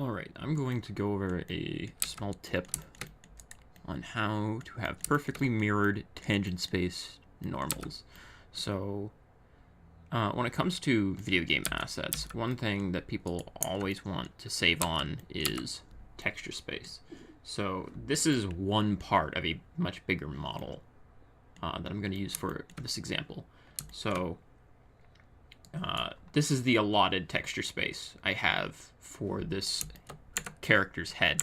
Alright, I'm going to go over a small tip on how to have perfectly mirrored tangent space normals. So, when it comes to video game assets, one thing that people always want to save on is texture space. So this is one part of a much bigger model that I'm going to use for this example. So this is the allotted texture space I have for this character's head.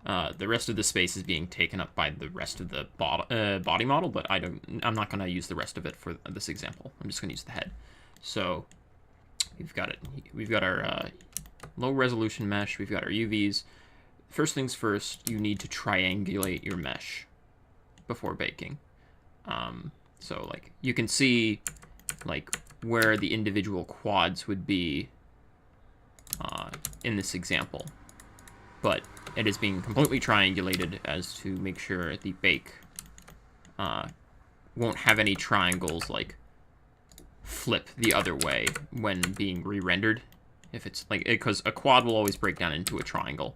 The rest of the space is being taken up by the rest of the body model, but I'm not going to use the rest of it for this example. I'm just going to use the head. So we've got our low resolution mesh. We've got our UVs. First things first, you need to triangulate your mesh before baking. So like you can see like where the individual quads would be in this example, but it is being completely triangulated as to make sure the bake won't have any triangles like flip the other way when being re-rendered. If it's like, because a quad will always break down into a triangle.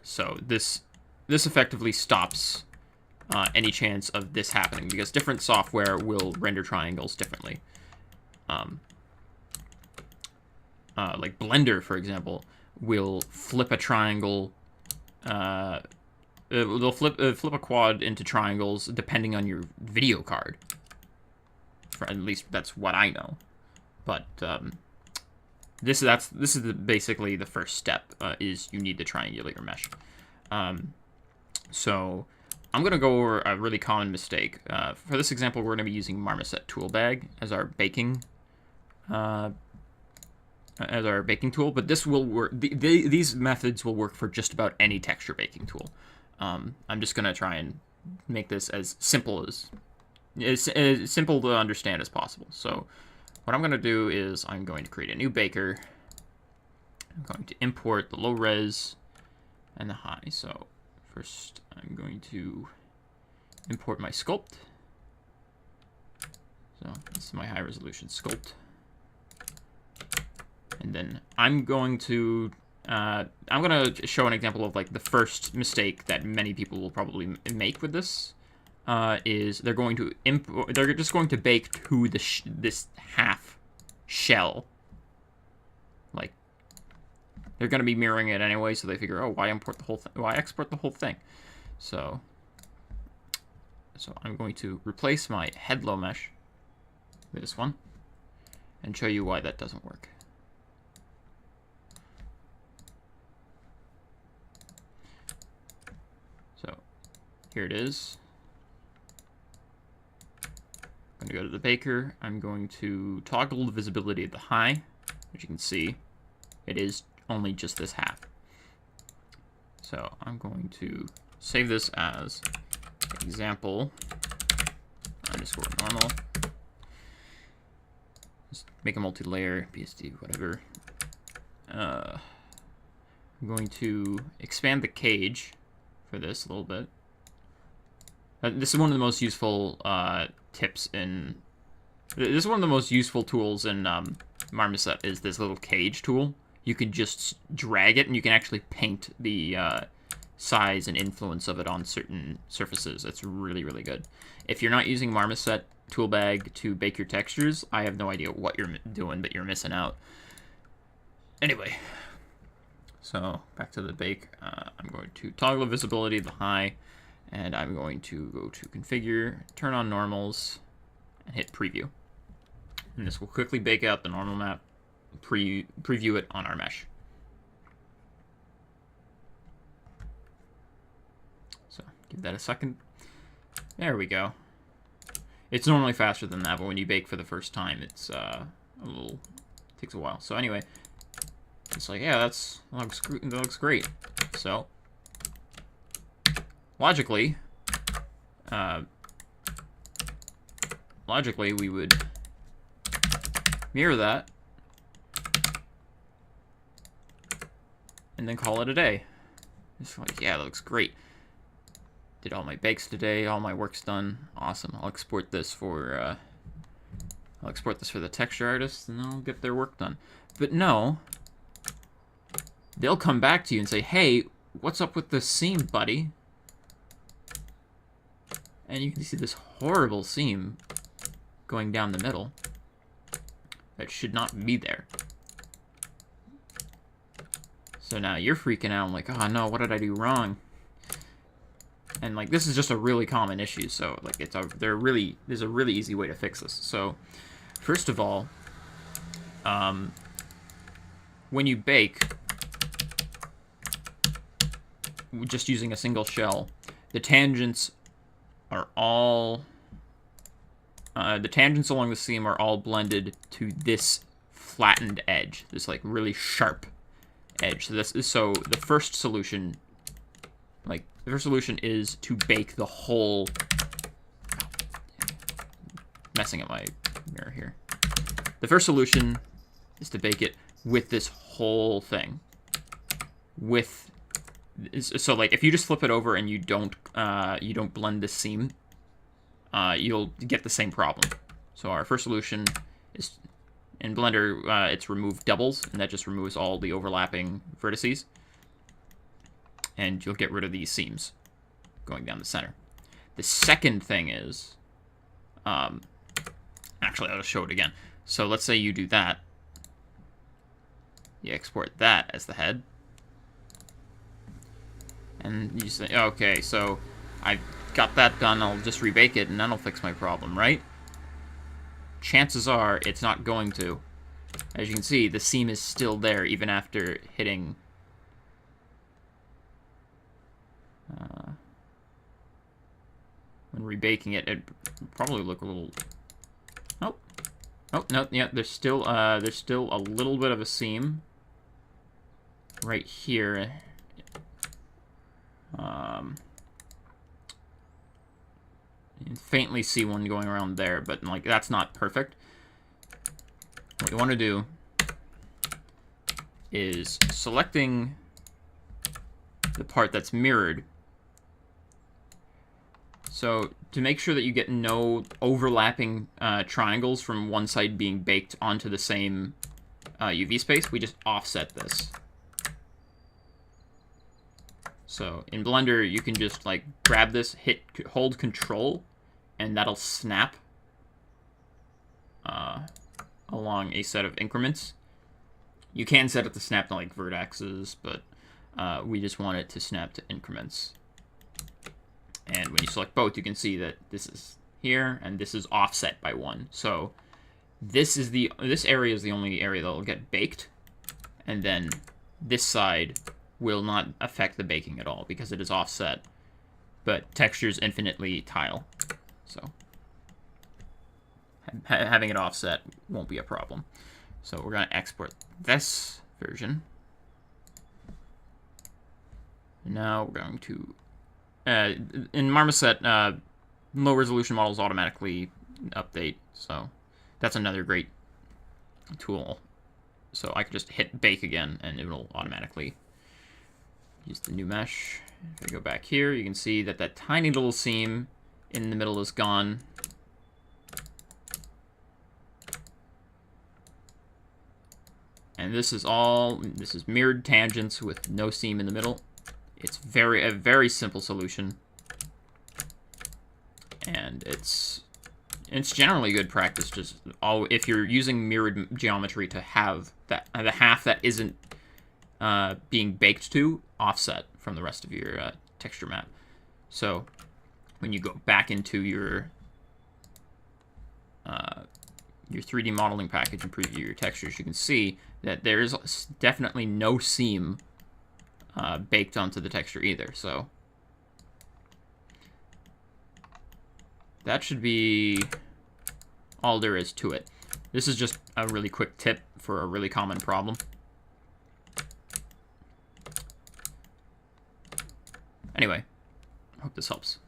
So this effectively stops any chance of this happening, because different software will render triangles differently. Like Blender, for example, will flip a triangle. They'll flip a quad into triangles depending on your video card. At least that's what I know. But this is basically the first step. Is you need to triangulate your mesh. So I'm gonna go over a really common mistake. For this example, we're gonna be using Marmoset tool bag as our baking tool. But this will work. These methods will work for just about any texture baking tool. I'm just gonna try and make this as simple to understand as possible. So what I'm going to do is I'm going to create a new baker. I'm going to import the low res and the high. So first I'm going to import my sculpt. So this is my high resolution sculpt. And then I'm going to show an example of like the first mistake that many people will probably make with this. Is they're just going to bake to this half shell. Like they're going to be mirroring it anyway, so they figure, oh, why import the whole thing? Why export the whole thing? So I'm going to replace my head low mesh with this one and show you why that doesn't work. So here it is. I'm going to go to the baker. I'm going to toggle the visibility of the high. As you can see, it is only just this half. So I'm going to save this as example underscore normal. Just make a multi-layer, PSD, whatever. I'm going to expand the cage for this a little bit. This is one of the most useful tips in... This is one of the most useful tools in Marmoset, is this little cage tool. You can just drag it, and you can actually paint the size and influence of it on certain surfaces. It's really, really good. If you're not using Marmoset tool bag to bake your textures, I have no idea what you're doing, but you're missing out. Anyway, so back to the bake. I'm going to toggle the visibility of the high. And I'm going to go to configure, turn on normals, and hit preview. And this will quickly bake out the normal map, preview it on our mesh. So give that a second. There we go. It's normally faster than that, but when you bake for the first time, it's takes a while. So anyway, it's like, yeah, that looks great. So logically, we would mirror that and then call it a day. It's like, yeah, that looks great. Did all my bakes today, all my work's done. Awesome. I'll export this for the texture artists, and they'll get their work done. But no, they'll come back to you and say, hey, what's up with this seam, buddy? And you can see this horrible seam going down the middle that should not be there. So now you're freaking out. I'm like, oh no, what did I do wrong? And like, this is just a really common issue. So like, there's a really easy way to fix this. So first of all, when you bake, just using a single shell, the tangents are all, the tangents along the seam are all blended to this flattened edge, this like really sharp edge. So the first solution, is to bake the whole, messing up my mirror here. The first solution is to bake it with this whole thing. So like if you just flip it over and you don't blend the seam, you'll get the same problem. So our first solution is, in Blender, it's remove doubles, and that just removes all the overlapping vertices. And you'll get rid of these seams going down the center. The second thing is, actually, I'll show it again. So let's say you do that. You export that as the head. And you say, okay, so I got that done, I'll just rebake it, and that'll fix my problem, right? Chances are it's not going to. As you can see, the seam is still there, even after hitting... when rebaking it, it'd probably look a little... Oh, no, yeah, there's still a little bit of a seam right here. You can faintly see one going around there, but like that's not perfect. What you want to do is selecting the part that's mirrored. So to make sure that you get no overlapping triangles from one side being baked onto the same UV space, we just offset this. So in Blender, you can just like grab this, hold Control, and that'll snap along a set of increments. You can set it to snap to like vertexes, but we just want it to snap to increments. And when you select both, you can see that this is here and this is offset by 1. So this area is the only area that will get baked, and then this side will not affect the baking at all because it is offset, but textures infinitely tile. So having it offset won't be a problem. So we're going to export this version. Now we're going to, in Marmoset, low resolution models automatically update. So that's another great tool. So I could just hit bake again and it will automatically use the new mesh. If I go back here, you can see that that tiny little seam in the middle is gone. And this is mirrored tangents with no seam in the middle. It's a very simple solution. And it's generally good practice, just if you're using mirrored geometry to have that the half that isn't being baked to offset from the rest of your texture map. So when you go back into your 3D modeling package and preview your textures, you can see that there is definitely no seam baked onto the texture either. So that should be all there is to it. This is just a really quick tip for a really common problem. Anyway, hope this helps.